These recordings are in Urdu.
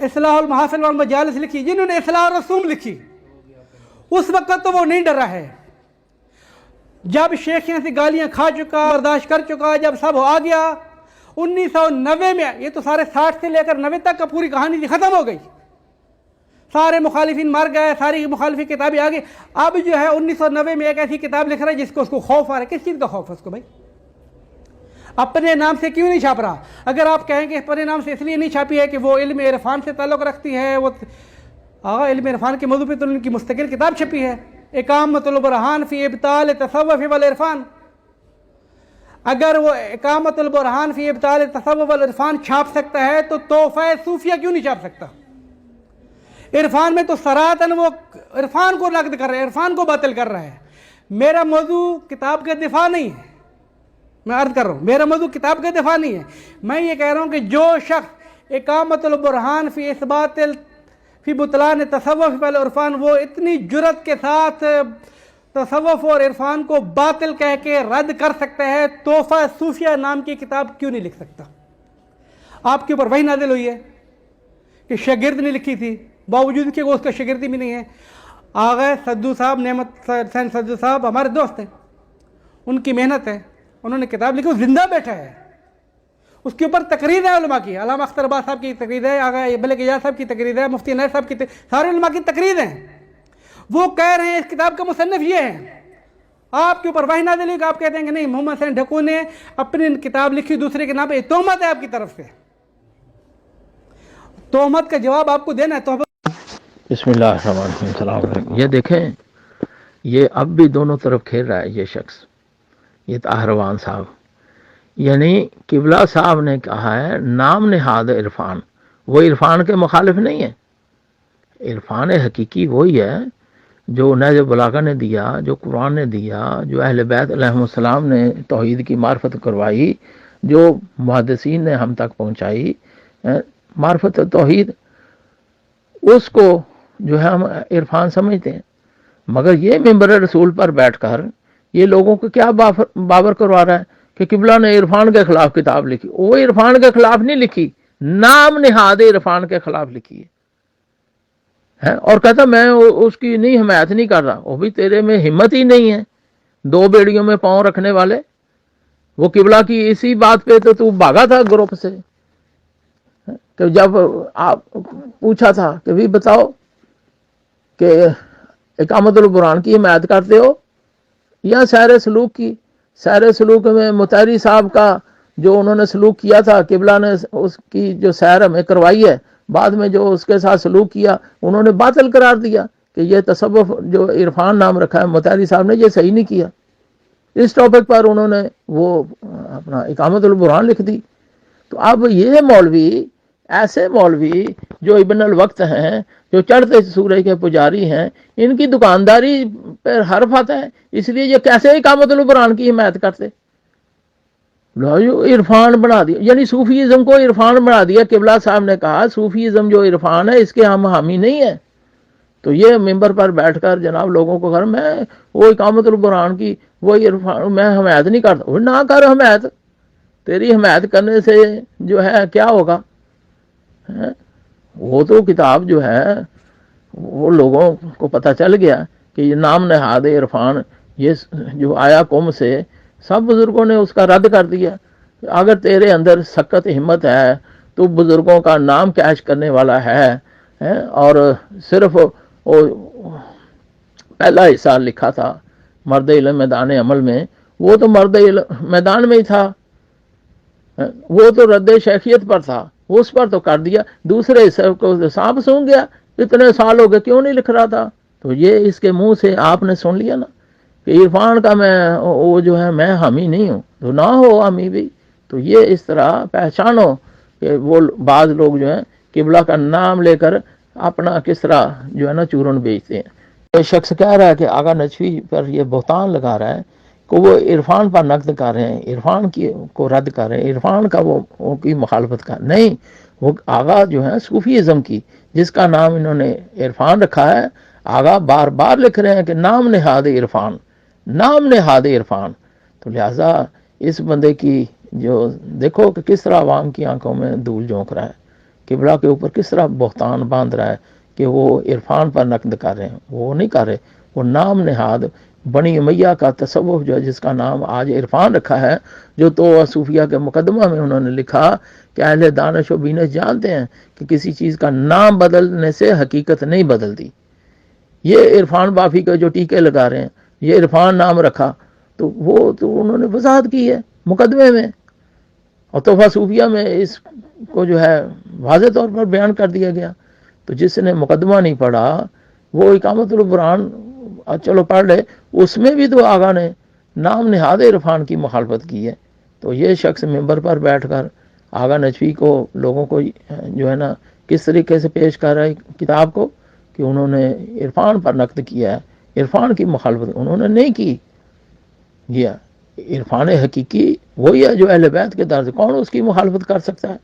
اصلاح المحافل والمجالس لکھی، جنہوں نے اصلاح الرسوم لکھی، اس وقت تو وہ نہیں ڈرا ہے۔ جب شیخیاں سے گالیاں کھا چکا، برداشت کر چکا، جب سب آ گیا 1990 میں، یہ تو سارے 60 سے لے کر 90 تک کا پوری کہانی ختم ہو گئی، سارے مخالفین مر گئے، ساری مخالفی کتابیں آ گئی۔ اب جو ہے 1990 میں ایک ایسی کتاب لکھ رہا ہے جس کو اس کو خوف آ رہا ہے۔ کس چیز کا خوف ہے اس کو بھائی؟ اپنے نام سے کیوں نہیں چھاپ رہا؟ اگر آپ کہیں کہ اپنے نام سے اس لیے نہیں چھاپی ہے کہ وہ علم عرفان سے تعلق رکھتی ہے، وہ علم عرفان کے موضوع پہ تو ان کی مستقل کتاب چھپی ہے، اقامۃ البرہان فی ابطال تصوف والعرفان۔ اگر وہ اقامۃ البرہان فی ابطال تصوف والعرفان چھاپ سکتا ہے تو تحفہ صوفیہ کیوں نہیں چھاپ سکتا؟ عرفان میں تو سراطن وہ عرفان کو نقد کر رہا ہے، عرفان کو باطل کر رہا ہے۔ میرا موضوع کتاب کا دفاع نہیں ہے، میں عرض کر رہا ہوں میرا موضوع کتاب کا دفاع نہیں ہے، میں یہ کہہ رہا ہوں کہ جو شخص اقامۃ البرہان فی اثبات فی بطلان تصوف والعرفان، وہ اتنی جرت کے ساتھ تصوف اور عرفان کو باطل کہہ کے رد کر سکتا ہے، تحفہ صوفیہ نام کی کتاب کیوں نہیں لکھ سکتا؟ آپ کے اوپر وحی نازل ہوئی ہے کہ شاگرد نے لکھی تھی، باوجود کہ وہ اس کا شاگردی بھی نہیں ہے۔ آغا سدو صاحب، نعمت حسین سدو صاحب ہمارے دوست ہیں، ان کی محنت ہے، انہوں نے کتاب لکھی، وہ زندہ بیٹھا ہے، اس کے اوپر تقریر ہے علماء کی، علامہ اختر عباس صاحب کی تقریر ہے، آغا ملک اعجاز صاحب کی تقریر ہے، مفتی عنایت صاحب کی سارے علماء کی تقریر ہیں۔ وہ کہہ رہے ہیں اس کتاب کا مصنف یہ ہے، آپ کے اوپر وحی نازل ہوئی کہ آپ کہتے ہیں کہ نہیں محمد حسین ڈھکو نے اپنی کتاب لکھی دوسرے کے نام پہ، یہ تہمت ہے آپ کی طرف سے، تہمت کا جواب آپ کو دینا ہے۔ تہمت بسم اللہ الرحمن الرحیم، السلام علیکم۔ یہ دیکھیں، یہ اب بھی دونوں طرف کھیل رہا ہے یہ شخص، یہ طاہروان صاحب، یعنی قبلہ صاحب نے کہا ہے نام نہاد عرفان، وہ عرفان کے مخالف نہیں ہے۔ عرفان حقیقی وہی ہے جو نہج بلاغہ نے دیا، جو قرآن نے دیا، جو اہل بیت علیہم السلام نے توحید کی معرفت کروائی، جو محدثین نے ہم تک پہنچائی معرفت توحید، اس کو جو ہے ہم عرفان سمجھتے ہیں۔ مگر یہ ممبر رسول پر بیٹھ کر یہ لوگوں کو کیا باور کروا رہا ہے کہ قبلہ نے عرفان کے خلاف کتاب لکھی۔ وہ عرفان کے خلاف نہیں لکھی، نام نہاد عرفان کے خلاف لکھی ہے، اور کہتا میں اس کی نہیں حمایت نہیں کر رہا۔ وہ بھی تیرے میں ہمت ہی نہیں ہے، دو بیڑیوں میں پاؤں رکھنے والے۔ وہ قبلہ کی اسی بات پہ تو بھاگا تھا گروپ سے، کہ جب آپ پوچھا تھا کہ بھی بتاؤ کہ اقامت البرہان کی حمایت کرتے ہو یا سیر سلوک کی؟ سیر سلوک میں مطہری صاحب کا جو انہوں نے سلوک کیا تھا، قبلہ نے اس کی جو سیر ہمیں کروائی ہے، بعد میں جو اس کے ساتھ سلوک کیا انہوں نے باطل قرار دیا کہ یہ تصوف جو عرفان نام رکھا ہے مطہری صاحب نے، یہ صحیح نہیں کیا۔ اس ٹاپک پر انہوں نے وہ اپنا اقامت البرہان لکھ دی۔ تو اب یہ مولوی، ایسے مولوی جو ابن الوقت ہیں، جو چڑھتے سورج کے پجاری ہیں، ان کی دکانداری پر حرف آتا ہے، اس لیے یہ کیسے اقامت البرہان کی حمایت کرتے؟ عرفان بنا دیا، یعنی صوفیزم کو عرفان بنا دیا۔ قبلہ صاحب نے کہا صوفیزم جو عرفان ہے اس کے ہم حامی نہیں ہیں۔ تو یہ ممبر پر بیٹھ کر جناب لوگوں کو میں وہ اقامت البرہان کی وہ عرفان میں حمایت نہیں کرتا۔ وہ نہ کر حمایت، تیری حمایت کرنے سے جو ہے کیا ہوگا؟ وہ تو کتاب جو ہے وہ لوگوں کو پتہ چل گیا کہ یہ نام نہاد عرفان یہ جو آیا قوم سے، سب بزرگوں نے اس کا رد کر دیا۔ اگر تیرے اندر سخت ہمت ہے، تو بزرگوں کا نام کیش کرنے والا ہے، اور صرف وہ پہلا حصہ لکھا تھا مرد علم میدان عمل میں، وہ تو مرد میدان میں ہی تھا، وہ تو رد شیخیت پر تھا، اس پر تو کر دیا۔ دوسرے حصے کو سانپ سونگ گیا، اتنے سال ہو گئے کیوں نہیں لکھ رہا تھا؟ تو یہ اس کے منہ سے آپ نے سن لیا نا کہ عرفان کا میں وہ جو ہے میں حامی نہیں ہوں، تو نہ ہو حامی بھی۔ تو یہ اس طرح پہچانو کہ وہ بعض لوگ جو ہیں قبلہ کا نام لے کر اپنا کس طرح جو ہے نا چورن بیچتے ہیں۔ یہ شخص کہہ رہا ہے کہ آغا نجفی پر یہ بہتان لگا رہا ہے کہ وہ عرفان پر نقد کر رہے ہیں، عرفان کی کو رد کر رہے ہیں، عرفان کا وہ کی مخالفت کر نہیں۔ وہ آغا جو ہے صوفیزم کی، جس کا نام انہوں نے عرفان رکھا ہے، آغا بار بار لکھ رہے ہیں کہ نام نہاد عرفان، نام نہاد عرفان۔ تو لہٰذا اس بندے کی جو دیکھو کہ کس طرح عوام کی آنکھوں میں دھول جھونک رہا ہے قبلہ کے اوپر کس طرح بہتان باندھ رہا ہے کہ وہ عرفان پر نقد کر رہے ہیں. وہ نہیں کر رہے، وہ نام نہاد بنی امیہ کا تصوف جو ہے، جس کا نام آج عرفان رکھا ہے، جو تو صوفیہ کے مقدمہ میں انہوں نے لکھا کہ اہل دانش و بینش جانتے ہیں کہ کسی چیز کا نام بدلنے سے حقیقت نہیں بدلتی. یہ عرفان بافی کے جو ٹیکے لگا رہے ہیں، یہ عرفان نام رکھا، تو وہ تو انہوں نے وضاحت کی ہے مقدمے میں، اور تحفہ صوفیہ میں اس کو جو ہے واضح طور پر بیان کر دیا گیا. تو جس نے مقدمہ نہیں پڑھا وہ اقامت القرآن چلو پڑھ لے، اس میں بھی تو آغا نے نام نہاد عرفان کی مخالفت کی ہے. تو یہ شخص ممبر پر بیٹھ کر آغا نجفی کو، لوگوں کو جو ہے نا کس طریقے سے پیش کر رہا ہے کتاب کو، کہ انہوں نے عرفان پر نقد کیا ہے، عرفان کی مخالفت انہوں نے نہیں کی. یہ عرفان حقیقی وہی ہے جو اہل بیت کے درد، کون اس کی مخالفت کر سکتا ہے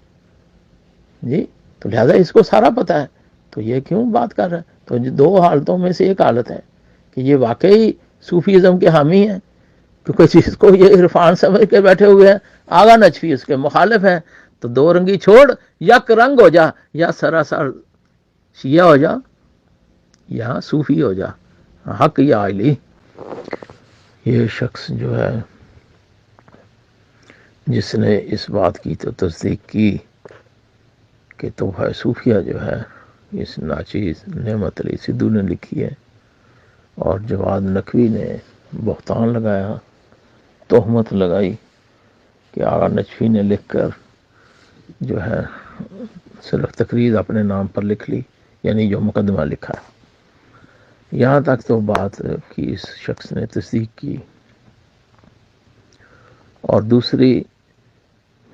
جی. تو لہذا اس کو سارا پتہ ہے، تو یہ کیوں بات کر رہا ہے. تو دو حالتوں میں سے ایک حالت ہے کہ یہ واقعی صوفیزم کے حامی ہیں، کیونکہ جس کو یہ عرفان سمجھ کے بیٹھے ہوئے ہیں آغا نجفی اس کے مخالف ہیں. تو دو رنگی چھوڑ، یک رنگ ہو جا، یا سراسر شیعہ ہو جا یا صوفی ہو جا، حق یا علی. یہ شخص جو ہے جس نے اس بات کی تو تصدیق کی کہ تحفہ صوفیہ جو ہے اس ناچیز نعمت علی سدھو نے لکھی ہے، اور جواد نقوی نے بہتان لگایا، تہمت لگائی کہ آغا نجفی نے لکھ کر جو ہے صرف تقریر اپنے نام پر لکھ لی، یعنی جو مقدمہ لکھا ہے. یہاں تک تو بات کی اس شخص نے تصدیق کی. اور دوسری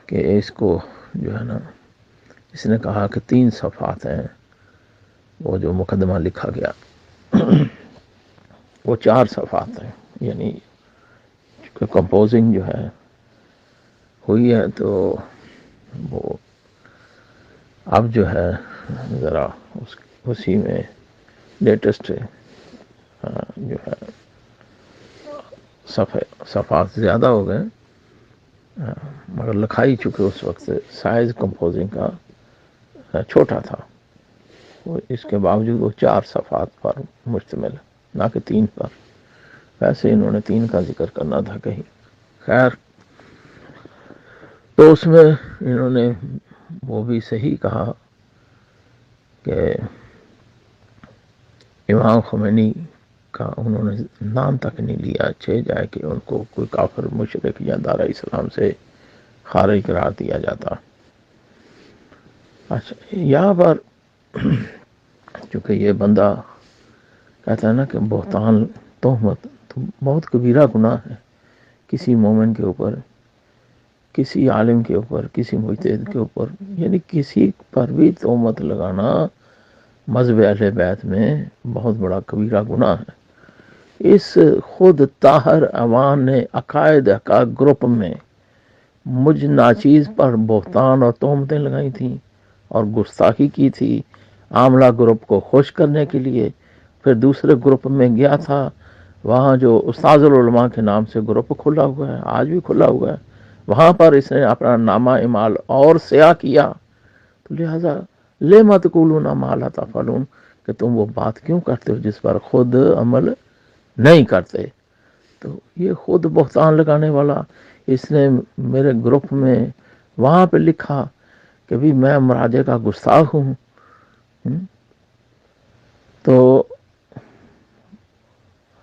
کہ اس کو جو ہے نا اس نے کہا کہ 3 صفحات ہیں وہ جو مقدمہ لکھا گیا وہ 4 صفحات ہیں، یعنی کمپوزنگ جو ہے ہوئی ہے. تو وہ اب جو ہے ذرا اسی میں لیٹسٹ جو ہے صفحات زیادہ ہو گئے، مگر لکھائی چکے اس وقت سائز کمپوزنگ کا چھوٹا تھا. اس کے باوجود وہ 4 صفحات پر مشتمل ہے، نہ کہ 3 پر. ویسے انہوں نے 3 کا ذکر کرنا تھا کہیں. خیر، تو اس میں انہوں نے وہ بھی صحیح کہا کہ امام خمینی کا انہوں نے نام تک نہیں لیا، اچھے جائے کہ ان کو کوئی کافر مشرک یا دارہ اسلام سے خارج قرار دیا جاتا. اچھا، یہاں پر چونکہ یہ بندہ کہتا ہے نا کہ بہتان تہمت تو بہت کبیرہ گناہ ہے کسی مومن کے اوپر، کسی عالم کے اوپر، کسی مجتہد کے اوپر، یعنی کسی پر بھی تہمت لگانا مذہب اہل بیت میں بہت بڑا کبیرہ گناہ ہے. اس خود طاہر عوان نے عقائد کا گروپ میں مجھ ناچیز پر بہتان اور تہمتیں لگائی تھیں اور گستاخی کی تھی، عاملہ گروپ کو خوش کرنے کے لیے. پھر دوسرے گروپ میں گیا تھا، وہاں جو استاذ العلماء کے نام سے گروپ کھلا ہوا ہے، آج بھی کھلا ہوا ہے، وہاں پر اس نے اپنا نامہ اعمال اور سیاہ کیا. تو لہذا لما تقولون ما لا تفعلون، کہ تم وہ بات کیوں کرتے ہو جس پر خود عمل نہیں کرتے. تو یہ خود بہتان لگانے والا اس نے میرے گروپ میں وہاں پہ لکھا کہ بھی میں مراجع کا گستاخ ہوں. تو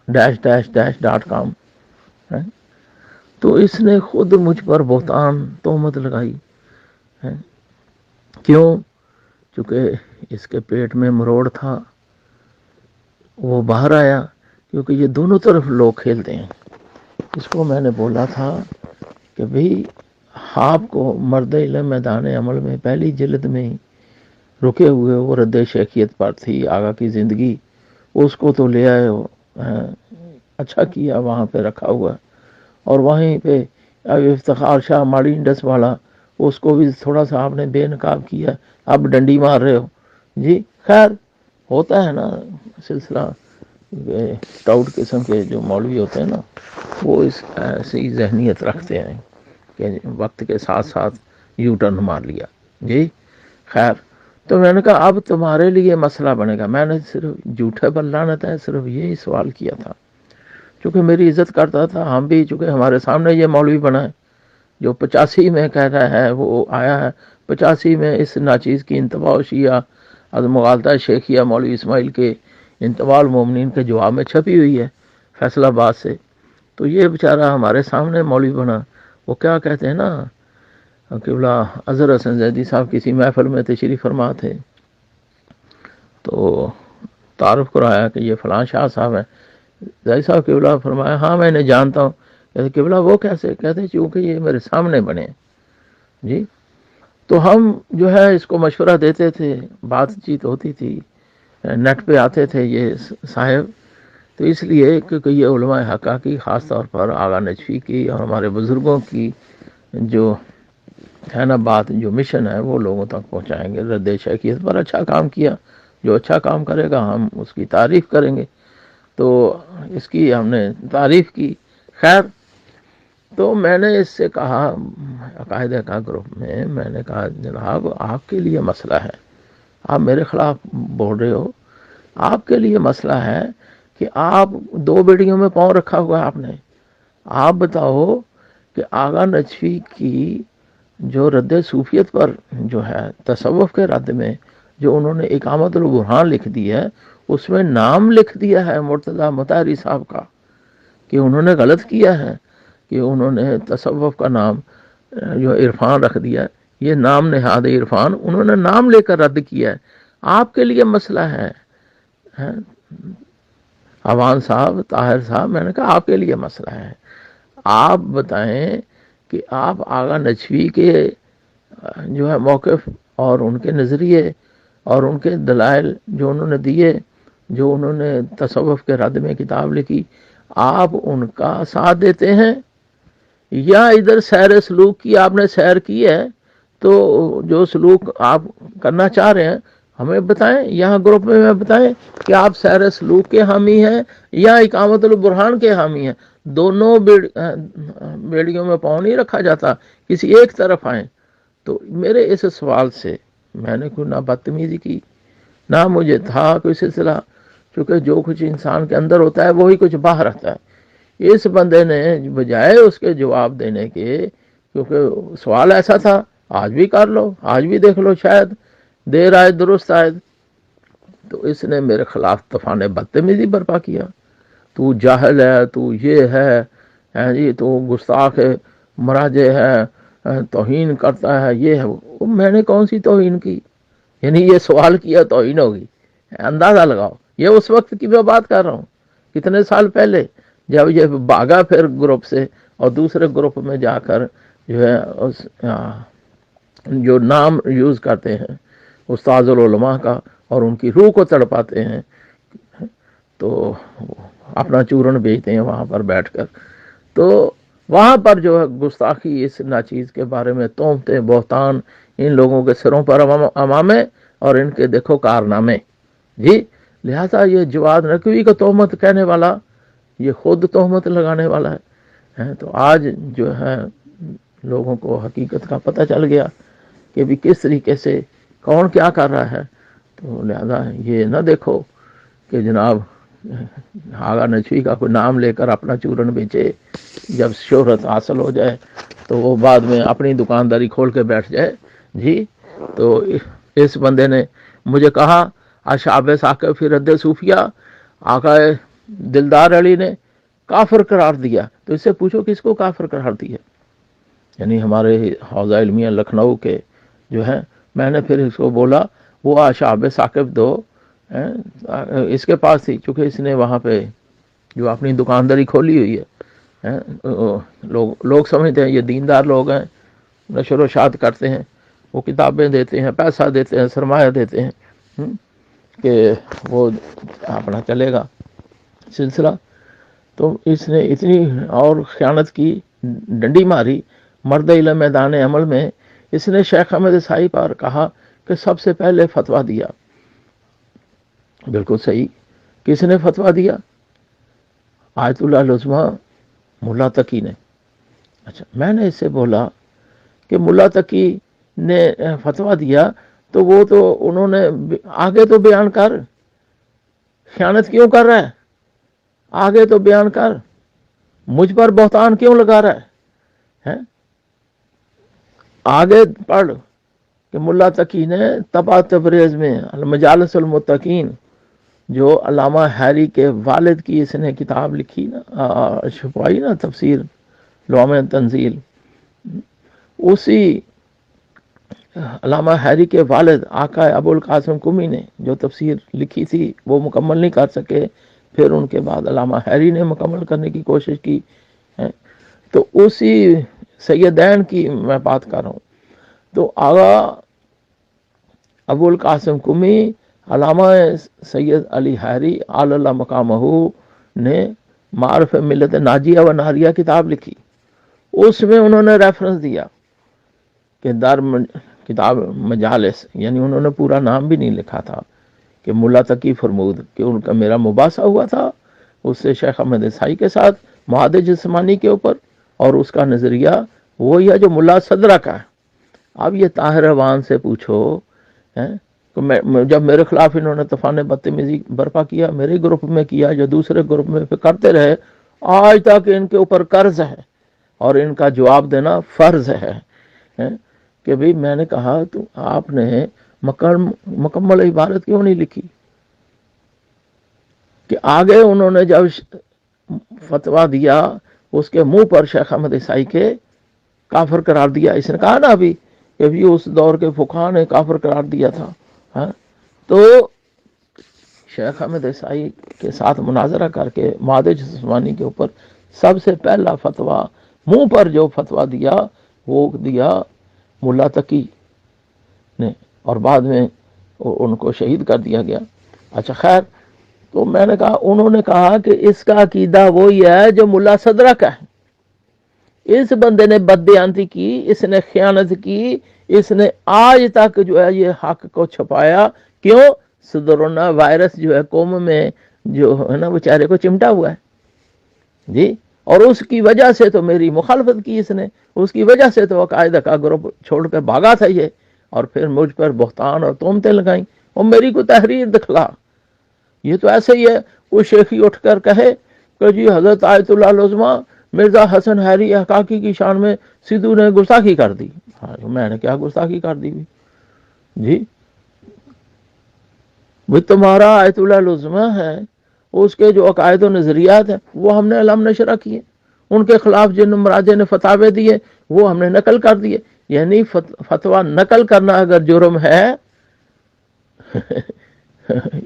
--.com تو اس نے خود مجھ پر بہتان تہمت لگائی. کیوں؟ چونکہ اس کے پیٹ میں مروڑ تھا، وہ باہر آیا، کیونکہ یہ دونوں طرف لوگ کھیلتے ہیں. اس کو میں نے بولا تھا کہ بھئی آپ کو مرد علم میدان عمل میں پہلی جلد میں ہی رکے ہوئے وہ رد شیخیت پر تھی آغا کی زندگی، اس کو تو لے آئے ہو، اچھا کیا وہاں پہ رکھا ہوا. اور وہیں پہ افتخار شاہ ماڑی انڈس والا، اس کو بھی تھوڑا سا آپ نے بے نقاب کیا، اب ڈنڈی مار رہے ہو جی. خیر، ہوتا ہے نا سلسلہ، ٹاؤٹ قسم کے جو مولوی ہوتے ہیں نا وہ اس ایسی ذہنیت رکھتے ہیں کہ وقت کے ساتھ ساتھ یو ٹرن مار لیا جی. خیر، تو میں نے کہا اب تمہارے لیے مسئلہ بنے گا. میں نے صرف جھوٹے پر لعنت ہے صرف یہی سوال کیا تھا. چونکہ میری عزت کرتا تھا, ہم بھی چونکہ ہمارے سامنے یہ مولوی بنا ہے جو 85 میں کہہ رہا ہے, وہ آیا ہے 85 میں اس ناچیز کی انتباہ شیعہ از مغالطہ شیخیہ مولوی اسماعیل کے انتباہ المومنین کے جواب میں چھپی ہوئی ہے فیصل آباد سے. تو یہ بیچارہ ہمارے سامنے مولوی بنا. وہ کیا کہتے ہیں نا, قبلہ اظہر حسن زیدی صاحب کسی محفل میں تشریف فرما تھے, تو تعارف کرایا کہ یہ فلاں شاہ صاحب ہیں. زیدی صاحب قبلہ فرمایا ہاں میں انہیں جانتا ہوں. کہتے قبلہ وہ کیسے؟ کہتے چونکہ یہ میرے سامنے بنے ہیں. جی تو ہم جو ہے اس کو مشورہ دیتے تھے, بات چیت ہوتی تھی, نیٹ پہ آتے تھے یہ صاحب. تو اس لیے کہ یہ علماء حقہ کی, خاص طور پر آغا نجفی کی اور ہمارے بزرگوں کی جو ہے نا بات, جو مشن ہے وہ لوگوں تک پہنچائیں گے. رد شیخیت پر اچھا کام کیا, جو اچھا کام کرے گا ہم اس کی تعریف کریں گے. تو اس کی ہم نے تعریف کی. خیر, تو میں نے اس سے کہا عقائد کا گروپ میں نے کہا جناب آپ کے لیے مسئلہ ہے, آپ میرے خلاف بول رہے ہو, آپ کے لیے مسئلہ ہے کہ آپ 2 بیڑیوں میں پاؤں رکھا ہوا آپ نے. آپ بتاؤ کہ آغا نجفی کی جو رد صوفیت پر جو ہے تصوف کے رد میں جو انہوں نے اقامت البرہان لکھ دی ہے, اس میں نام لکھ دیا ہے مرتضیٰ مطہری صاحب کا, کہ انہوں نے غلط کیا ہے کہ انہوں نے تصوف کا نام جو عرفان رکھ دیا. یہ نام نہاد عرفان انہوں نے نام لے کر رد کیا ہے. آپ کے لیے مسئلہ ہے عوان صاحب, طاہر صاحب. میں نے کہا آپ کے لیے مسئلہ ہے, آپ بتائیں کہ آپ آغا نجفی کے جو ہے موقف اور ان کے نظریے اور ان کے دلائل جو انہوں نے دیے, جو انہوں نے تصوف کے رد میں کتاب لکھی, آپ ان کا ساتھ دیتے ہیں یا ادھر سیر سلوک کی آپ نے سیر کی ہے, تو جو سلوک آپ کرنا چاہ رہے ہیں ہمیں بتائیں, یہاں گروپ میں بتائیں کہ آپ سیر سلوک کے حامی ہیں یا اقامت البرہان کے حامی ہیں. دونوں بیڑیوں میں پاؤں نہیں رکھا جاتا, کسی ایک طرف آئیں. تو میرے اس سوال سے میں نے کوئی نہ بدتمیزی کی نہ مجھے تھا کوئی سلسلہ, چونکہ جو کچھ انسان کے اندر ہوتا ہے وہی کچھ باہر آتا ہے. اس بندے نے بجائے اس کے جواب دینے کے, کیونکہ سوال ایسا تھا آج بھی کر لو, آج بھی دیکھ لو, شاید دیر آئے درست آئے, تو اس نے میرے خلاف طوفان بدتمیزی برپا کیا. تو جاہل ہے, تو یہ ہے جی, تو گستاخ مراجع ہے, توہین کرتا ہے, یہ ہے. میں نے کون سی توہین کی؟ یعنی یہ سوال کیا توہین ہوگی, اندازہ لگاؤ. یہ اس وقت کی میں بات کر رہا ہوں, کتنے سال پہلے, جب یہ بھاگا پھر گروپ سے اور دوسرے گروپ میں جا کر جو ہے جو نام یوز کرتے ہیں استاذ العلماء کا اور ان کی روح کو تڑپاتے ہیں, تو اپنا چورن بیچتے ہیں وہاں پر بیٹھ کر. تو وہاں پر جو ہے گستاخی اس ناچیز کے بارے میں تہمتیں, بہتان ان لوگوں کے سروں پر امامے اور ان کے دیکھو کارنامے. جی لہذا یہ جواد نقوی کو تہمت کہنے والا یہ خود تہمت لگانے والا ہے. تو آج جو ہے لوگوں کو حقیقت کا پتہ چل گیا کہ بھی کس طریقے سے کون کیا کر رہا ہے. تو لہذا یہ نہ دیکھو کہ جناب آغا نجفی کا کوئی نام لے کر اپنا چورن بیچے, جب شہرت حاصل ہو جائے تو وہ بعد میں اپنی دکانداری کھول کے بیٹھ جائے. جی تو اس بندے نے مجھے کہا اشعاب ثاقب فی رد صوفیہ آقا دلدار علی نے کافر قرار دیا. تو اس سے پوچھو کس کو کافر قرار دیا؟ یعنی ہمارے حوزہ علمیہ لکھنؤ کے جو ہے. میں نے پھر اس کو بولا وہ اشعاب ثاقب دو اس کے پاس تھی, چونکہ اس نے وہاں پہ جو اپنی دکانداری کھولی ہوئی ہے. لوگ سمجھتے ہیں یہ دیندار لوگ ہیں, نشر و شاد کرتے ہیں, وہ کتابیں دیتے ہیں, پیسہ دیتے ہیں, سرمایہ دیتے ہیں کہ وہ اپنا چلے گا سلسلہ. تو اس نے اتنی اور خیانت کی, ڈنڈی ماری مرد علم میدان عمل میں. اس نے شیخ احمد عیسائی پر کہا کہ سب سے پہلے فتویٰ دیا. بالکل صحیح. کس نے فتویٰ دیا؟ آیت اللہ العظمیٰ ملا تقی نے. اچھا, میں نے اس سے بولا کہ ملا تقی نے فتویٰ دیا تو وہ تو انہوں نے آگے تو بیان کر، خیانت کیوں کر رہا ہے، آگے تو بیان کر، مجھ پر بہتان کیوں لگا رہا ہے؟ آگے پڑھ کہ ملا تقی نے تبع تبریز میں المجالس المتقین، جو علامہ حیری کے والد کی اس نے کتاب لکھی نا، چھپوائی نا، تفسیر لوامع تنزیل، اسی علامہ حیری کے والد آقا ابو القاسم قمی نے جو تفسیر لکھی تھی وہ مکمل نہیں کر سکے، پھر ان کے بعد علامہ حیری نے مکمل کرنے کی کوشش کی ہے۔ تو اسی سیدین کی میں بات کر رہا ہوں۔ تو آقا ابو القاسم قمی علامہ سید علی حیری علی اللہ مقامہ نے معرف ملت ناجیہ و ناریہ کتاب لکھی، اس میں انہوں نے ریفرنس دیا کہ در کتاب مجالس، یعنی انہوں نے پورا نام بھی نہیں لکھا تھا، کہ ملا تقی فرمود کہ ان کا میرا مباحثہ ہوا تھا اس سے شیخ احمد عیسائی کے ساتھ معاد جسمانی کے اوپر، اور اس کا نظریہ وہی ہے جو ملا صدرہ کا ہے۔ اب یہ طاہر عوان سے پوچھو، جب میرے خلاف انہوں نے طوفان بدتمیزی برپا کیا، میرے گروپ میں کیا یا دوسرے گروپ میں، پھر کرتے رہے، آج تک ان کے اوپر قرض ہے اور ان کا جواب دینا فرض ہے کہ بھئی میں نے کہا تو آپ نے مکمل عبارت کیوں نہیں لکھی؟ کہ آگے انہوں نے جب فتویٰ دیا اس کے منہ پر شیخ احمد عیسائی کے کافر قرار دیا، اس نے کہا نا ابھی کہ بھی اس دور کے فقہا نے کافر قرار دیا تھا، تو شیخ احمد عیسائی کے ساتھ مناظرہ کر کے معاد جسمانی کے اوپر سب سے پہلا فتویٰ منہ پر جو فتویٰ دیا وہ دیا ملا تقی نے، اور بعد میں ان کو شہید کر دیا گیا۔ اچھا خیر، تو میں نے کہا، انہوں نے کہا کہ اس کا عقیدہ وہی ہے جو ملا صدرہ کا ہے، اس بندے نے بددیانتی کی، اس نے خیانت کی، اس نے آج تک جو ہے یہ حق کو چھپایا۔ کیوں؟ سدرونا وائرس جو ہے قوم میں جو ہے نا وہ چہرے کو چمٹا ہوا ہے جی، اور اس کی وجہ سے تو میری مخالفت کی اس نے، اس کی وجہ سے تو قاعدہ کا گروپ چھوڑ کر بھاگا تھا یہ، اور پھر مجھ پر بہتان اور تہمتیں لگائیں اور میری کو تحریر دکھلا۔ یہ تو ایسے ہی ہے وہ شیخی اٹھ کر کہے کہ جی حضرت آیت اللہ العظمیٰ مرزا حسن حیری حقاقی کی شان میں سدھو نے گستاخی کر دی۔ میں نے کیا گستاخی کر دی جی؟ وہ تمہارا آیت اللہ العظمیٰ ہے، اس کے جو عقائد و نظریات ہیں وہ ہم نے علم نشرہ کیے، ان کے خلاف جن مراجع نے فتاوے دیے وہ ہم نے نقل کر دیے۔ یعنی فتویٰ نقل کرنا اگر جرم ہے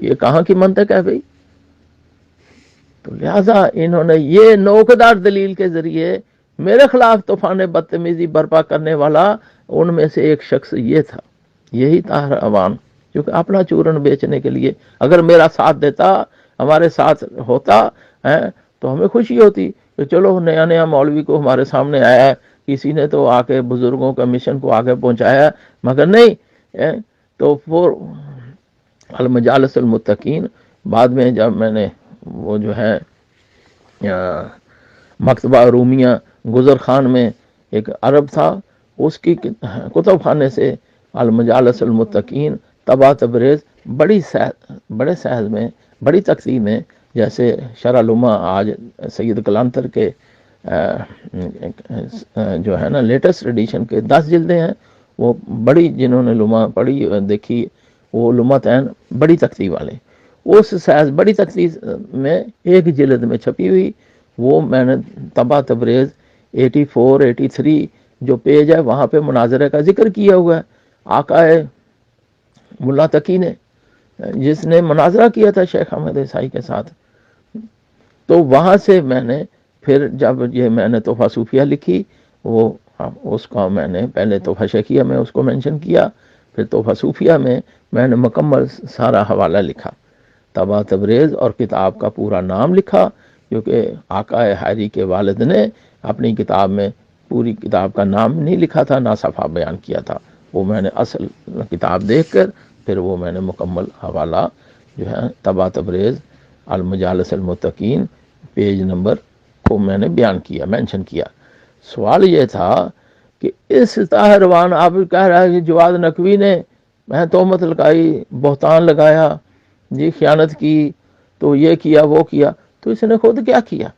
یہ کہاں کی منطق ہے بھئی؟ تو لہٰذا انہوں نے یہ نوکدار دلیل کے ذریعے میرے خلاف طوفان بدتمیزی برپا کرنے والا ان میں سے ایک شخص یہ تھا، یہی طاہر عوان، کیونکہ اپنا چورن بیچنے کے لیے اگر میرا ساتھ دیتا، ہمارے ساتھ ہوتا تو ہمیں خوشی ہوتی کہ چلو نیا نیا مولوی کو ہمارے سامنے آیا ہے، کسی نے تو آ کے بزرگوں کا مشن کو آگے پہنچایا، مگر نہیں۔ تو پھر المجالس المتقین، بعد میں جب میں نے وہ جو ہے مکتبہ رومیہ گزر خان میں ایک عرب تھا، اس کی کتب خانے سے المجالس المتقین تبع تبریز بڑے سہز میں، بڑی تقسیم میں، جیسے شرح لمحہ آج سید کلانتر کے جو ہے نا لیٹسٹ ایڈیشن کے 10 جلدیں ہیں، وہ بڑی جنہوں نے لمحہ پڑھی دیکھی وہ لمحتین بڑی تختی والے، اس سائز بڑی تختی میں ایک جلد میں چھپی ہوئی، وہ میں نے تبع تبریز 84 83 جو پیج ہے وہاں پہ مناظرے کا ذکر کیا ہوا ہے آقا ملا تقی نے، جس نے مناظرہ کیا تھا شیخ احمد عیسائی کے ساتھ۔ تو وہاں سے میں نے پھر جب یہ میں نے تحفہ صوفیہ لکھی، وہ اس کا میں نے پہلے تحفہ شیخیہ میں اس کو منشن کیا، پھر تحفہ صوفیہ میں نے مکمل سارا حوالہ لکھا، تبع تبریز اور کتاب کا پورا نام لکھا، کیونکہ آقا حیری کے والد نے اپنی کتاب میں پوری کتاب کا نام نہیں لکھا تھا، نہ صفحہ بیان کیا تھا، وہ میں نے اصل کتاب دیکھ کر پھر وہ میں نے مکمل حوالہ جو ہے تبع تبریز المجالس المتقین پیج نمبر کو میں نے بیان کیا، مینشن کیا۔ سوال یہ تھا کہ اس طاہر عوان آپ کہہ رہا ہے کہ جواد نقوی نے میں تہمت لگائی، بہتان لگایا جی، خیانت کی، تو یہ کیا وہ کیا. تو اس نے خود کیا کیا؟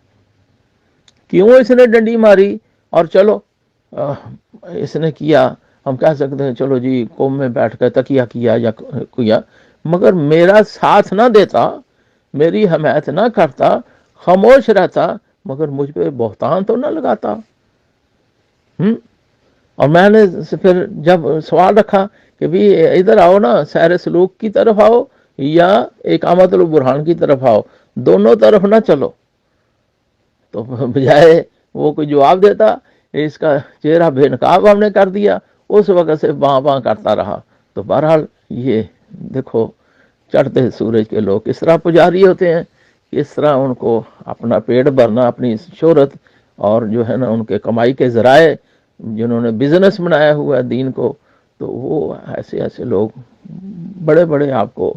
کیوں اس نے ڈنڈی ماری؟ اور چلو اس نے کیا، ہم کہہ سکتے ہیں چلو جی قوم میں بیٹھ کر تکیہ کیا یا کیا، مگر میرا ساتھ نہ دیتا، میری حمایت نہ کرتا، خاموش رہتا، مگر مجھ پہ بہتان تو نہ لگاتا. اور میں نے پھر جب سوال رکھا کہ بھی ادھر آؤ نا، سیر سلوک کی طرف آؤ یا اقامت البرہان کی طرف آؤ، دونوں طرف نہ چلو. تو بجائے وہ کوئی جواب دیتا، اس کا چہرہ بے نقاب ہم نے کر دیا، اس وقت سے باں باں کرتا رہا. تو بہرحال یہ دیکھو چڑھتے سورج کے لوگ کس طرح پجاری ہوتے ہیں، کس طرح ان کو اپنا پیٹ بھرنا، اپنی شہرت اور جو ہے نا ان کے کمائی کے ذرائع جنہوں نے بزنس بنایا ہوا ہے دین کو، تو وہ ایسے لوگ بڑے بڑے آپ کو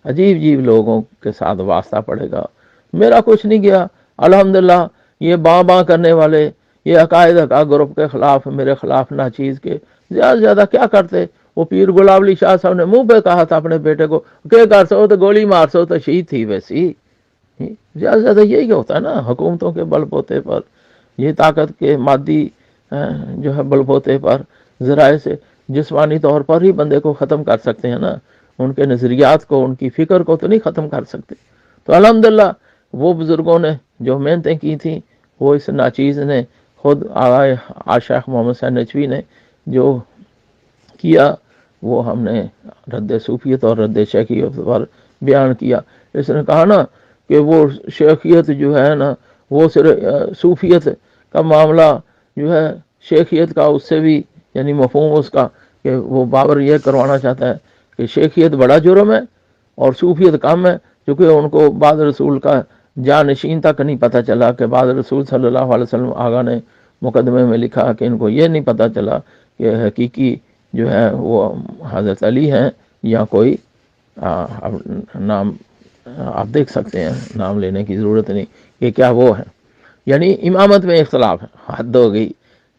عجیب عجیب لوگوں کے ساتھ واسطہ پڑے گا. میرا کچھ نہیں گیا الحمدللہ. یہ باں باں کرنے والے، یہ عقائد کا گروپ کے خلاف، میرے خلاف ناچیز کے زیادہ سے زیادہ کیا کرتے؟ وہ پیر غلام علی شاہ صاحب نے منہ پہ کہا تھا اپنے بیٹے کو کہ کر سو تو گولی مار سو تو شہید تھی ویسی. زیادہ سے زیادہ یہی ہوتا ہے نا، حکومتوں کے بل بوتے پر، یہ طاقت کے مادی جو ہے بل بوتے پر، ذرائع سے جسمانی طور پر ہی بندے کو ختم کر سکتے ہیں نا، ان کے نظریات کو، ان کی فکر کو تو نہیں ختم کر سکتے. تو الحمدللہ وہ بزرگوں نے جو محنتیں کی تھیں، وہ اس ناچیز نے خود شیخ محمد حسین نجوی نے جو کیا، وہ ہم نے رد صوفیت اور رد شیخیت پر بیان کیا. اس نے کہا نا کہ وہ شیخیت جو ہے نا، وہ صرف صوفیت کا معاملہ جو ہے شیخیت کا اس سے بھی یعنی مفہوم اس کا کہ وہ بابر یہ کروانا چاہتا ہے کہ شیخیت بڑا جرم ہے اور صوفیت کم ہے، کیونکہ ان کو بعد رسول کا جانشین تک نہیں پتہ چلا کہ بعد رسول صلی اللہ علیہ وسلم آقا نے مقدمے میں لکھا کہ ان کو یہ نہیں پتہ چلا کہ حقیقی جو ہے وہ حضرت علی ہیں یا کوئی نام آپ دیکھ سکتے ہیں، نام لینے کی ضرورت نہیں کہ کیا وہ ہے. یعنی امامت میں اختلاف ہے. حد ہو گئی،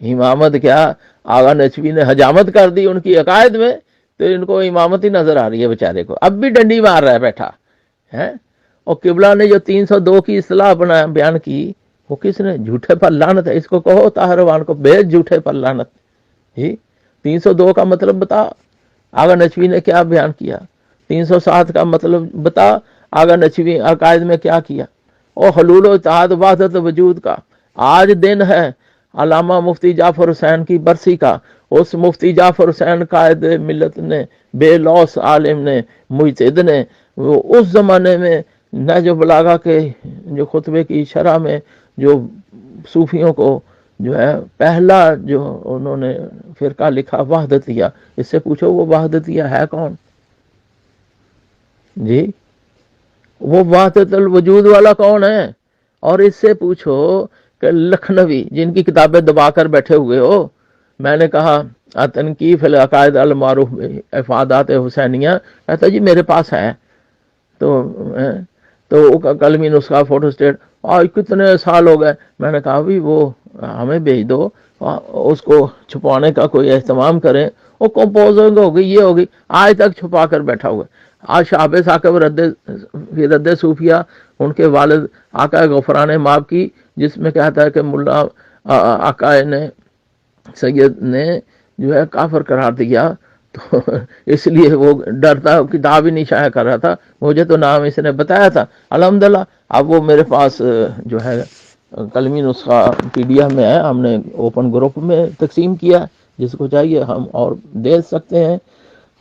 امامت کیا، آغا نجوی نے حجامت کر دی ان کی عقائد میں، تو ان کو امامت ہی نظر آ رہی ہے بیچارے کو، اب بھی ڈنڈی مار رہا ہے بیٹھا ہے. اور قبلہ نے جو 302 کی اصطلاح بیان کی، وہ کس نے؟ جھوٹے پر لعنت ہے. اس کو کہو طاہروان کو، بے جھوٹے پر لعنت. جی 302 کا مطلب بتا، آغا نجوی نے کیا بیان کیا؟ 307 کا مطلب بتا، آغا نجوی عقائد میں کیا کیا؟ اور حلول و اتحاد وحدت وجود کا آج دن ہے علامہ مفتی جعفر حسین کی برسی کا. اس مفتی جعفر حسین قائد ملت نے، بے لوث عالم نے، مجتہد نے، وہ اس زمانے میں نہج بلاغہ کے جو خطبے کی شرح میں جو صوفیوں کو جو ہے پہلا جو انہوں نے فرقہ لکھا وحدتیہ، اس سے پوچھو وہ وحدتیہ ہے کون؟ جی وہ وحدت الوجود والا کون ہے؟ اور اس سے پوچھو کہ لکھنوی جن کی کتابیں دبا کر بیٹھے ہوئے ہو، میں نے کہا تنقیح العقائد المعروف افادات حسینیہ، کہتا جی میرے پاس ہے. تو قلمی نسخہ فوٹو اسٹیٹ، اور کتنے سال ہو گئے. میں نے کہا بھی وہ ہمیں بھیج دو، اس کو چھپانے کا کوئی اہتمام کریں. وہ کمپوزنگ ہوگی، یہ ہوگی، آج تک چھپا کر بیٹھا ہوا ہے. آج شعب ثاقب رد صوفیہ ان کے والد آقا غفران ماب کی، جس میں کہتا ہے کہ ملا آقا نے سید نے جو ہے کافر قرار دیا، تو اس لیے وہ ڈرتا، کتاب ہی نہیں شائع کر رہا تھا. مجھے تو نام اس نے بتایا تھا الحمدللہ. اب وہ میرے پاس جو ہے قلمی نسخہ PDF میں ہے، ہم نے اوپن گروپ میں تقسیم کیا، جس کو چاہیے ہم اور دے سکتے ہیں.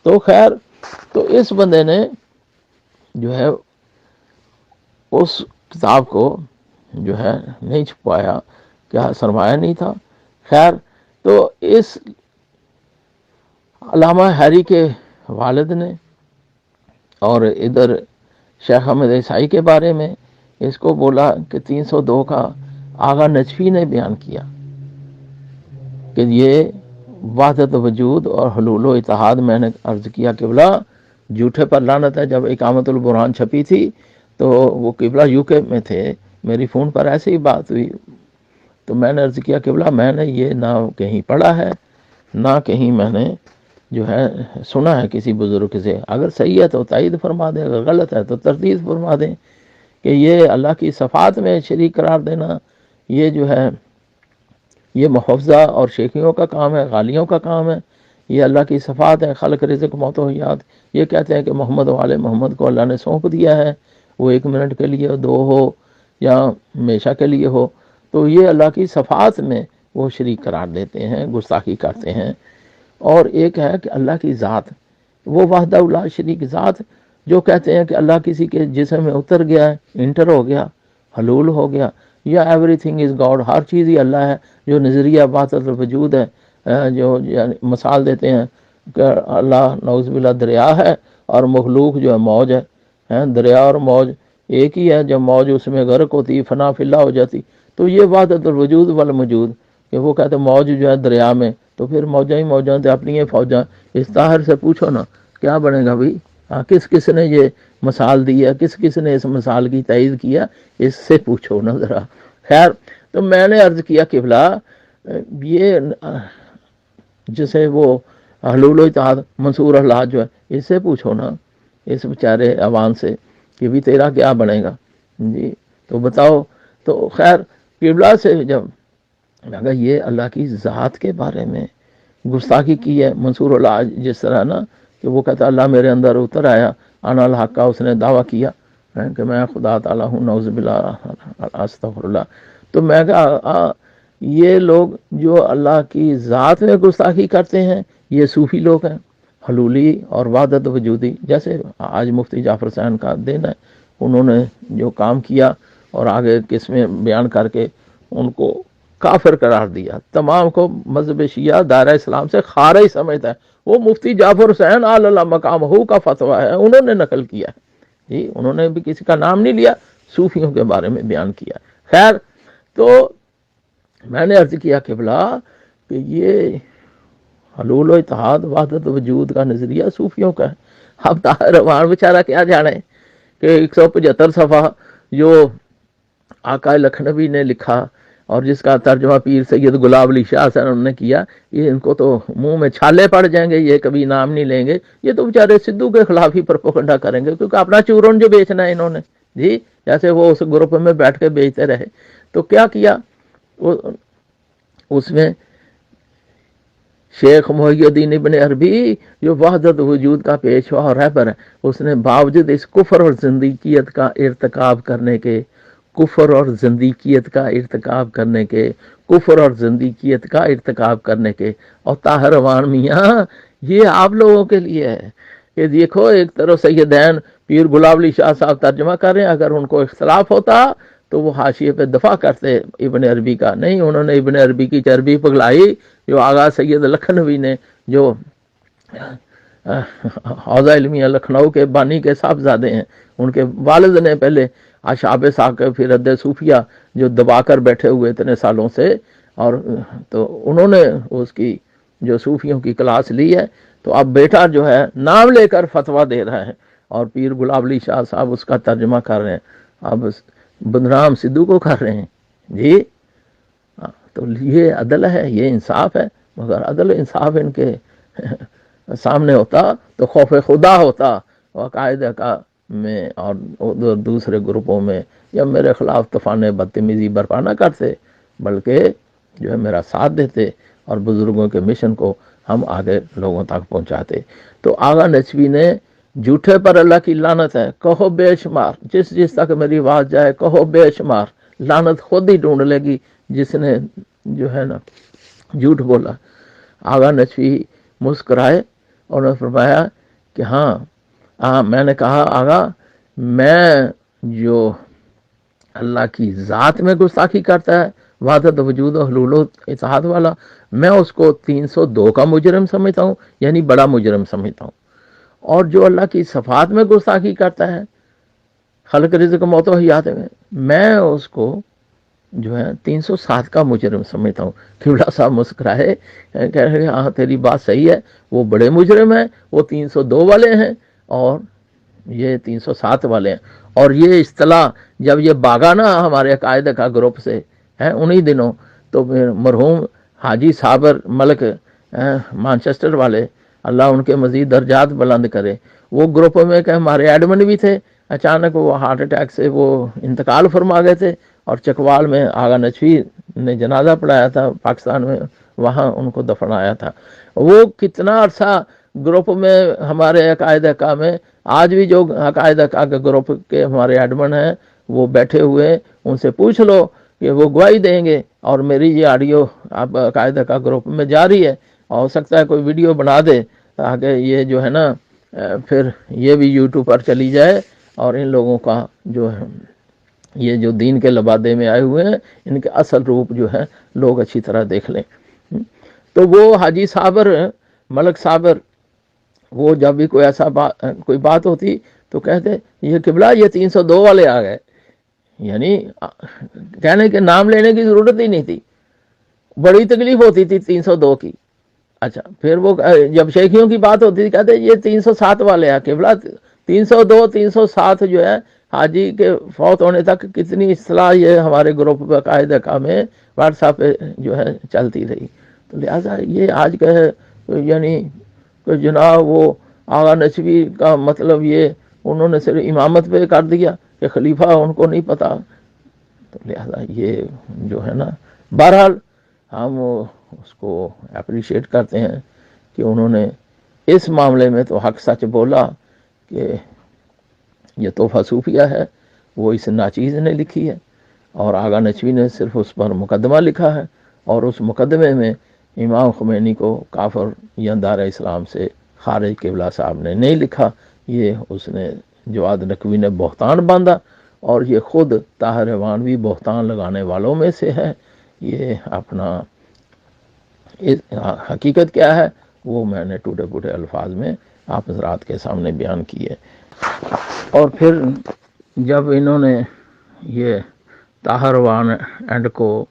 تو خیر، تو اس بندے نے جو ہے اس کتاب کو جو ہے نہیں چھپایا، کیا سرمایہ نہیں تھا. خیر، تو اس علامہ حیری کے والد نے اور ادھر شیخ احمد عیسائی کے بارے میں اس کو بولا کہ 302 کا آغا نجفی نے بیان کیا کہ یہ وحدت وجود اور حلول و اتحاد. میں نے عرض کیا قبلہ جھوٹے پر لعنت ہے. جب اقامت البرہان چھپی تھی تو وہ قبلہ UK میں تھے، میری فون پر ایسے ہی بات ہوئی، تو میں نے عرض کیا قبلہ میں نے یہ نہ کہیں پڑھا ہے، نہ کہیں میں نے جو ہے سنا ہے کسی بزرگ سے، اگر صحیح ہے تو تائید فرما دیں، اگر غلط ہے تو تردید فرما دیں کہ یہ اللہ کی صفات میں شریک قرار دینا یہ جو ہے یہ محفظہ اور شیخیوں کا کام ہے، غالیوں کا کام ہے، یہ اللہ کی صفات ہے، خلق رزق موت و حیات۔ یہ کہتے ہیں کہ محمد والے محمد کو اللہ نے سونپ دیا ہے، وہ 1 منٹ کے لیے 2 ہو یا ہمیشہ کے لیے ہو، تو یہ اللہ کی صفات میں وہ شریک قرار دیتے ہیں، گستاخی کرتے ہیں۔ اور ایک ہے کہ اللہ کی ذات، وہ وحدہ لا شریک ذات، جو کہتے ہیں کہ اللہ کسی کے جسم میں اتر گیا ہے، انٹر ہو گیا، حلول ہو گیا، یا ایوری تھنگ از گاڈ، ہر چیز ہی اللہ ہے، جو نظریہ وحدت الوجود ہے، جو یعنی مثال دیتے ہیں کہ اللہ نعوذ باللہ دریا ہے اور مخلوق جو ہے موج ہے، دریا اور موج ایک ہی ہے، جب موج اس میں غرق ہوتی فنا فی اللہ ہو جاتی، تو یہ وحدت الوجود والموجود کہ وہ کہتے ہیں موج جو ہے دریا میں، تو پھر موجاں ہی موجاں تھے اپنی فوجاں، اس طاہر سے پوچھو نا کیا بنے گا بھائی، کس کس نے یہ مثال دی ہے، کس کس نے اس مثال کی تائید کیا، اس سے پوچھو نا ذرا۔ خیر، تو میں نے عرض کیا قبلہ یہ جسے وہ حلول و اتحاد منصور اللہ جو ہے اس سے پوچھو نا، اس بیچارے عوام سے کہ بھی تیرا کیا بنے گا جی، تو بتاؤ۔ تو خیر قبلہ سے جب میں کہا یہ اللہ کی ذات کے بارے میں گستاخی کی ہے منصور اللہ، جس طرح نا کہ وہ کہتا اللہ میرے اندر اتر آیا، انا الحق کا اس نے دعویٰ کیا کہ میں خدا تعالیٰ ہوں، نعوذ باللہ استغفر اللہ۔ تو میں کہا یہ لوگ جو اللہ کی ذات میں گستاخی کرتے ہیں یہ صوفی لوگ ہیں، حلولی اور وحدت وجودی، جیسے آج مفتی جعفر حسین کا دن ہے، انہوں نے جو کام کیا اور آگے قسمیں بیان کر کے ان کو کافر قرار دیا، تمام کو مذہب شیعہ دائرہ اسلام سے خارج سمجھتا ہے۔ وہ مفتی جعفر حسین اللہ مقامہ کا فتویٰ ہے، انہوں نے نقل کیا ہے جی، انہوں نے بھی کسی کا نام نہیں لیا، صوفیوں کے بارے میں بیان کیا۔ خیر، تو میں نے عرض کیا قبلہ کہ یہ حلول و اتحاد وحدت وجود کا نظریہ صوفیوں کا ہے۔ اب طاہر رحمان بیچارہ کیا جانے کہ 175 صفحہ جو آقا لکھنوی نے لکھا اور جس کا ترجمہ پیر سید گلاب علی شاہ سے انہوں نے کیا، یہ ان کو تو منہ میں چھالے پڑ جائیں گے، یہ کبھی نام نہیں لیں گے، یہ تو بیچارے سدھو کے خلاف ہی پروپیگنڈا کریں گے، کیونکہ اپنا چورن جو بیچنا ہے انہوں نے جی، جیسے وہ اس گروپ میں بیٹھ کے بیچتے رہے۔ تو کیا کیا اس میں شیخ محی الدین ابن عربی جو وحدت وجود کا پیشوا اور رہبر ہے، اس نے باوجود اس کفر اور زندیقیت کا ارتکاب کرنے کے، کفر اور زندیقیت کا ارتکاب کرنے کے، کفر اور زندیقیت کا ارتکاب کرنے کے، اور طاہر روان میاں یہ آپ لوگوں کے لیے ہے کہ دیکھو ایک طرف سیدین پیر گلاب علی شاہ صاحب ترجمہ کر رہے ہیں، اگر ان کو اختلاف ہوتا تو وہ حاشیے پہ دفاع کرتے ابن عربی کا، نہیں، انہوں نے ابن عربی کی چربی پگلائی، جو آغا سید لکھنوی نے، جو حوزہ علمیہ لکھنؤ کے بانی کے صاحبزادے ہیں، ان کے والد نے پہلے اشعاب ثاقب فی رد صوفیہ جو دبا کر بیٹھے ہوئے اتنے سالوں سے، اور تو انہوں نے اس کی جو صوفیوں کی کلاس لی ہے، تو اب بیٹا جو ہے نام لے کر فتویٰ دے رہا ہے اور پیر گلاب علی شاہ صاحب اس کا ترجمہ کر رہے ہیں، اب بدنام سدھو کو کر رہے ہیں جی۔ تو یہ عدل ہے، یہ انصاف ہے، مگر عدل انصاف ان کے سامنے ہوتا تو خوف خدا ہوتا، عقائد کا میں اور دوسرے گروپوں میں، یا میرے خلاف طوفان بدتمیزی برپا نہ کرتے، بلکہ جو ہے میرا ساتھ دیتے اور بزرگوں کے مشن کو ہم آگے لوگوں تک پہنچاتے۔ تو آغا نجفی نے جھوٹے پر اللہ کی لعنت ہے، کہو بے شمار، جس جس تک میری آواز جائے کہو بے شمار، لعنت خود ہی ڈھونڈ لے گی جس نے جو ہے نا جھوٹ بولا۔ آغا نجفی مسکرائے اور نے فرمایا کہ ہاں، میں نے کہا آغا میں جو اللہ کی ذات میں گستاخی کرتا ہے، وحدت وجود و حلول و اتحاد والا، میں اس کو 302 کا مجرم سمجھتا ہوں، یعنی بڑا مجرم سمجھتا ہوں، اور جو اللہ کی صفات میں گستاخی کرتا ہے، خلق رزق موت و حیات میں اس کو جو ہے 307 کا مجرم سمجھتا ہوں۔ قبلہ صاحب مسکرائے، کہہ رہے ہاں تیری بات صحیح ہے، وہ بڑے مجرم ہیں، وہ 302 والے ہیں اور یہ 307 والے ہیں۔ اور یہ اصطلاح جب یہ باغا نا ہمارے عقائد کا گروپ سے ہے انہی دنوں، تو پھر مرحوم حاجی صابر ملک مانچسٹر والے اللہ ان کے مزید درجات بلند کرے. وہ گروپ میں کہ ہمارے ایڈمن بھی تھے, اچانک وہ ہارٹ اٹیک سے وہ انتقال فرما گئے تھے, اور چکوال میں آغا نچوی نے جنازہ پڑھایا تھا پاکستان میں, وہاں ان کو دفنایا تھا. وہ کتنا عرصہ گروپ میں ہمارے عقائد کا میں, آج بھی جو عقائد کا کے گروپ کے ہمارے ایڈمن ہیں وہ بیٹھے ہوئے, ان سے پوچھ لو کہ وہ گواہی دیں گے. اور میری یہ آڈیو اب عقائد کا گروپ میں جاری ہے, اور ہو سکتا ہے کوئی ویڈیو بنا دے تاکہ یہ جو ہے نا پھر یہ بھی یوٹیوب پر چلی جائے, اور ان لوگوں کا جو ہے یہ جو دین کے لبادے میں آئے ہوئے ہیں ان کے اصل روپ جو ہے لوگ اچھی طرح دیکھ لیں. تو وہ حاجی صابر, ملک صابر, وہ جب بھی کوئی ایسا کوئی بات ہوتی تو کہتے یہ قبلہ یہ 302 والے آ گئے, یعنی کہنے کے نام لینے کی ضرورت ہی نہیں تھی, بڑی تکلیف ہوتی تھی 302 کی. اچھا پھر وہ جب شیخیوں کی بات ہوتی تھی کہتے یہ 307 والے ہیں قبلہ. 302 307 جو ہے حاجی کے فوت ہونے تک کتنی اصلاح یہ ہمارے گروپ پہ قاعدہ کا میں واٹس ایپ پہ جو ہے چلتی رہی. تو لہٰذا یہ آج کا ہے یعنی کہ جناب وہ آغا نچوی کا مطلب یہ انہوں نے صرف امامت پہ کر دیا کہ خلیفہ ان کو نہیں پتا. تو لہٰذا یہ جو ہے نا بہرحال ہم اس کو اپریشیٹ کرتے ہیں کہ انہوں نے اس معاملے میں تو حق سچ بولا کہ یہ تحفہ صوفیہ ہے وہ اس ناچیز نے لکھی ہے, اور آغا نچوی نے صرف اس پر مقدمہ لکھا ہے, اور اس مقدمے میں امام خمینی کو کافر یا دار اسلام سے خارج قبلہ صاحب نے نہیں لکھا. یہ اس نے جواد نقوی نے بہتان باندھا, اور یہ خود طاہر روانوی بہتان لگانے والوں میں سے ہے. یہ اپنا حقیقت کیا ہے وہ میں نے ٹوٹے پھوٹے الفاظ میں آپ حضرات کے سامنے بیان کی ہے. اور پھر جب انہوں نے یہ طاہر روان اینڈ کو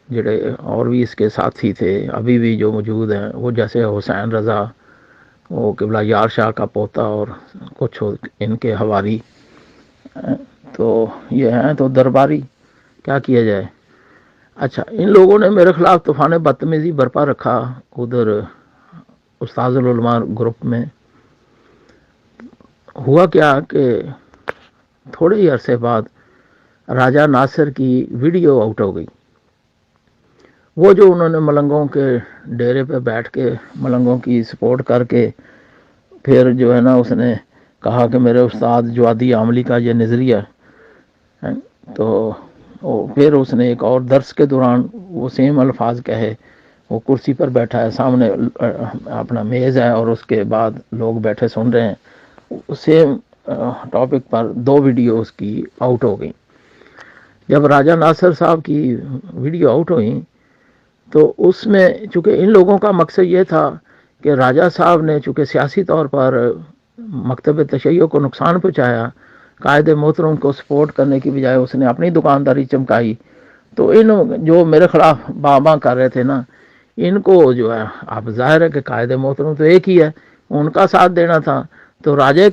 جڑے اور بھی اس کے ساتھی تھے ابھی بھی جو موجود ہیں, وہ جیسے حسین رضا, وہ قبلہ یار شاہ کا پوتا, اور کچھ ان کے حواری, تو یہ ہیں تو درباری, کیا کیا جائے. اچھا ان لوگوں نے میرے خلاف طوفان بدتمیزی برپا رکھا ادھر استاذ العلماء گروپ میں. ہوا کیا کہ تھوڑے ہی عرصے بعد راجہ ناصر کی ویڈیو آؤٹ ہو گئی. وہ جو انہوں نے ملنگوں کے ڈیرے پہ بیٹھ کے ملنگوں کی سپورٹ کر کے پھر جو ہے نا اس نے کہا کہ میرے استاد جوادی عاملی کا یہ نظریہ ہے, تو پھر اس نے ایک اور درس کے دوران وہ سیم الفاظ کہے. وہ کرسی پر بیٹھا ہے, سامنے اپنا میز ہے, اور اس کے بعد لوگ بیٹھے سن رہے ہیں. سیم ٹاپک پر 2 ویڈیو اس کی آؤٹ ہو گئیں. جب راجہ ناصر صاحب کی ویڈیو آؤٹ ہوئیں تو اس میں چونکہ ان لوگوں کا مقصد یہ تھا کہ راجہ صاحب نے چونکہ سیاسی طور پر مکتب تشیع کو نقصان پہنچایا, قائد محترم کو سپورٹ کرنے کی بجائے اس نے اپنی دکانداری چمکائی, تو ان جو میرے خلاف باں کر رہے تھے نا, ان کو جو ہے اب ظاہر ہے کہ قائد محترم تو ایک ہی ہے, ان کا ساتھ دینا تھا. تو راجے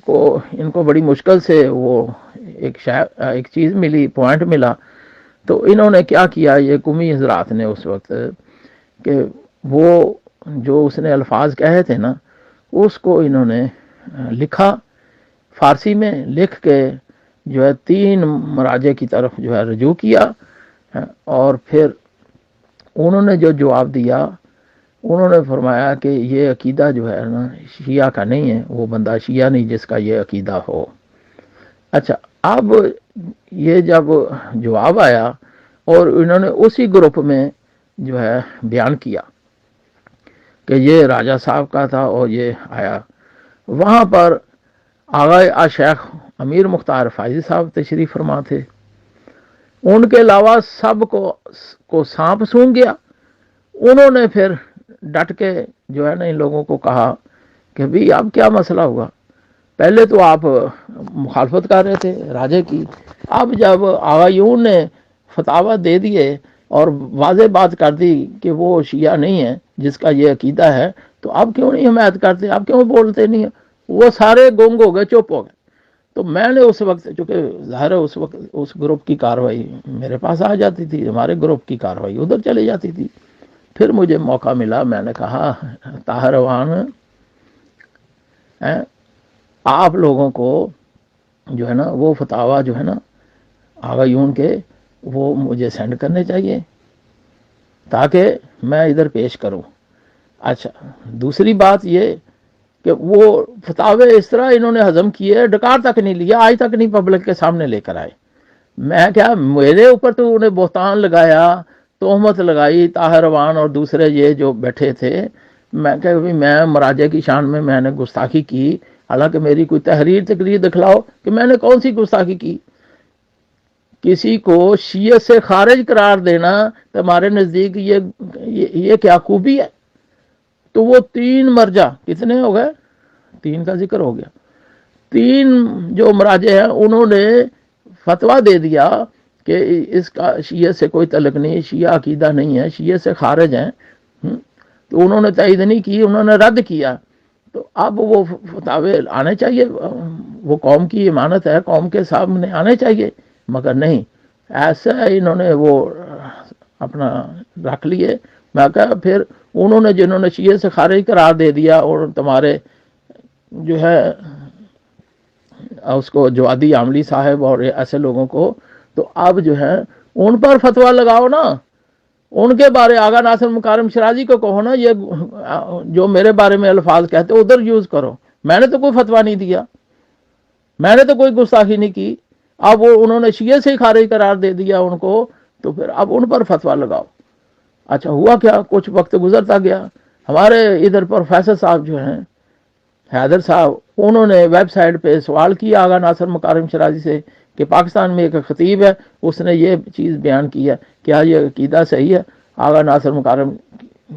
کو ان کو بڑی مشکل سے وہ ایک چیز ملی, پوائنٹ ملا. تو انہوں نے کیا کیا, یہ قومی حضرات نے اس وقت کہ وہ جو اس نے الفاظ کہے تھے نا اس کو انہوں نے لکھا, فارسی میں لکھ کے جو ہے 3 مراجع کی طرف جو ہے رجوع کیا, اور پھر انہوں نے جو جواب دیا انہوں نے فرمایا کہ یہ عقیدہ جو ہے نا شیعہ کا نہیں ہے, وہ بندہ شیعہ نہیں جس کا یہ عقیدہ ہو. اچھا اب یہ جب جواب آیا اور انہوں نے اسی گروپ میں جو ہے بیان کیا کہ یہ راجہ صاحب کا تھا اور یہ آیا, وہاں پر آغا شیخ امیر مختار فائزی صاحب تشریف فرما تھے. ان کے علاوہ سب کو سانپ سونگ گیا. انہوں نے پھر ڈٹ کے جو ہے نا ان لوگوں کو کہا کہ بھی اب کیا مسئلہ ہوا, پہلے تو آپ مخالفت کر رہے تھے راجے کی, اب جب آغایون نے فتاوی دے دیے اور واضح بات کر دی کہ وہ شیعہ نہیں ہے جس کا یہ عقیدہ ہے, تو اب کیوں نہیں حمایت کرتے, اب کیوں بولتے نہیں ہیں. وہ سارے گنگ ہو گئے, چپ ہو گئے. تو میں نے اس وقت چونکہ ظاہر ہے اس وقت اس گروپ کی کاروائی میرے پاس آ جاتی تھی, ہمارے گروپ کی کاروائی ادھر چلی جاتی تھی. پھر مجھے موقع ملا, میں نے کہا طاہر روان ہیں، آپ لوگوں کو جو ہے نا وہ فتاوا جو ہے نا آغا یون کے وہ مجھے سینڈ کرنے چاہیے تاکہ میں ادھر پیش کروں۔ اچھا، دوسری بات یہ کہ وہ فتاوے اس طرح انہوں نے ہضم کیے، ڈکار تک نہیں لیا، آج تک نہیں پبلک کے سامنے لے کر آئے۔ میں کیا، میرے اوپر تو انہیں بہتان لگایا، تہمت لگائی، طاہر روان اور دوسرے یہ جو بیٹھے تھے۔ میں کہ میں مراجع کی شان میں نے گستاخی کی، حالانکہ میری کوئی تحریر تقریر دکھلاؤ کہ میں نے کون سی گستاخی کی۔ کسی کو شیعت سے خارج قرار دینا تمہارے نزدیک یہ کیا خوبی ہے؟ تو وہ 3 مرجع کتنے ہو گئے؟ 3 کا ذکر ہو گیا، 3 جو مراجع ہیں انہوں نے فتویٰ دے دیا کہ اس کا شیعہ سے کوئی تعلق نہیں، شیعہ عقیدہ نہیں ہے، شیعہ سے خارج ہیں۔ تو انہوں نے تائید نہیں کی، انہوں نے رد کیا۔ تو اب وہ فتاوے آنے چاہیے، وہ قوم کی امانت ہے، قوم کے سامنے آنے چاہیے، مگر نہیں، ایسا انہوں نے وہ اپنا رکھ لیے۔ میں کہا پھر انہوں نے جنہوں نے شیعہ سے خارج قرار دے دیا اور تمہارے جو ہے اس کو جوادی عاملی صاحب اور ایسے لوگوں کو، تو اب جو ہے ان پر فتویٰ لگاؤ نا، ان کے بارے آغا ناصر مکارم شرازی کو کہو نا یہ جو میرے بارے میں الفاظ کہتے ادھر یوز کرو۔ میں نے تو کوئی فتویٰ نہیں دیا، میں نے تو کوئی گستاخی نہیں کی۔ اب وہ انہوں نے شیعہ سے ہی خارج قرار دے دیا ان کو، تو پھر اب ان پر فتویٰ لگاؤ۔ اچھا، ہوا کیا، کچھ وقت گزرتا گیا، ہمارے ادھر پروفیسر صاحب جو ہیں حیدر صاحب، انہوں نے ویب سائٹ پہ سوال کیا آغا ناصر مکارم شرازی سے کہ پاکستان میں ایک خطیب ہے، اس نے یہ چیز بیان کی ہے، کیا یہ عقیدہ صحیح ہے؟ آغا ناصر مکارم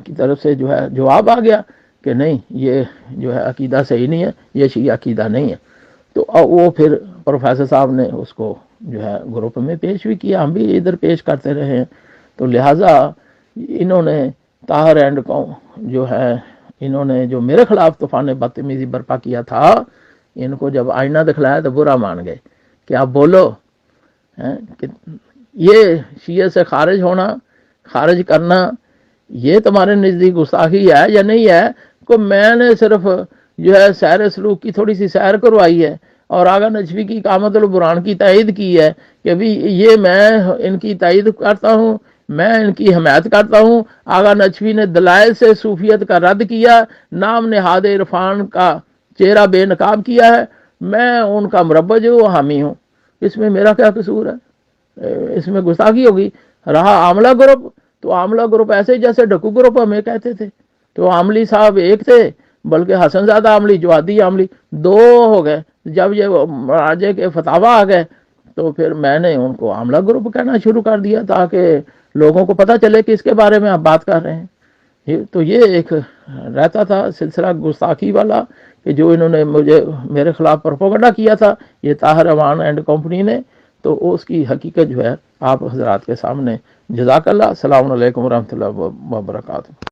کی طرف سے جو ہے جواب آ گیا کہ نہیں، یہ جو ہے عقیدہ صحیح نہیں ہے، یہ شیعہ عقیدہ نہیں ہے۔ تو وہ پھر پروفیسر صاحب نے اس کو جو ہے گروپ میں پیش بھی کیا، ہم بھی ادھر پیش کرتے رہے ہیں۔ تو لہٰذا انہوں نے طاہر اینڈ کو جو ہے انہوں نے جو میرے خلاف طوفان بدتمیزی برپا کیا تھا، ان کو جب آئینہ دکھلایا تو برا مان گئے کہ آپ بولو، کہ یہ شیعہ سے خارج ہونا، خارج کرنا، یہ تمہارے نزدیک گستاخی ہے یا نہیں ہے؟ کو میں نے صرف جو ہے سیر سلوک کی تھوڑی سی سیر کروائی ہے اور آغا نجفی کی اقامت البرہان کی تائید کی ہے کہ بھی یہ میں ان کی تائید کرتا ہوں، میں ان کی حمایت کرتا ہوں۔ آغا نجفی نے دلائل سے صوفیت کا رد کیا، نام نہاد عرفان کا چہرہ بے نقاب کیا ہے، میں ان کا مربج و حامی ہوں، اس میں میرا کیا قصور ہے؟ اس میں گستاخی ہوگی۔ رہا عاملہ گروپ، تو عاملہ گروپ ایسے جیسے ڈکو گروپ ہمیں کہتے تھے، تو عاملی صاحب ایک تھے، بلکہ حسن زادہ عاملی، جوادی عاملی 2 ہو گئے۔ جب یہ مراجع کے فتاوا آ گئے تو پھر میں نے ان کو عاملہ گروپ کہنا شروع کر دیا تاکہ لوگوں کو پتہ چلے کہ اس کے بارے میں آپ بات کر رہے ہیں۔ تو یہ ایک رہتا تھا سلسلہ گستاخی والا کہ جو انہوں نے میرے خلاف پروپیگنڈا کیا تھا یہ طاہر روان اینڈ کمپنی نے، تو اس کی حقیقت جو ہے آپ حضرات کے سامنے۔ جزاک اللہ، السلام علیکم ورحمۃ اللہ وبرکاتہ۔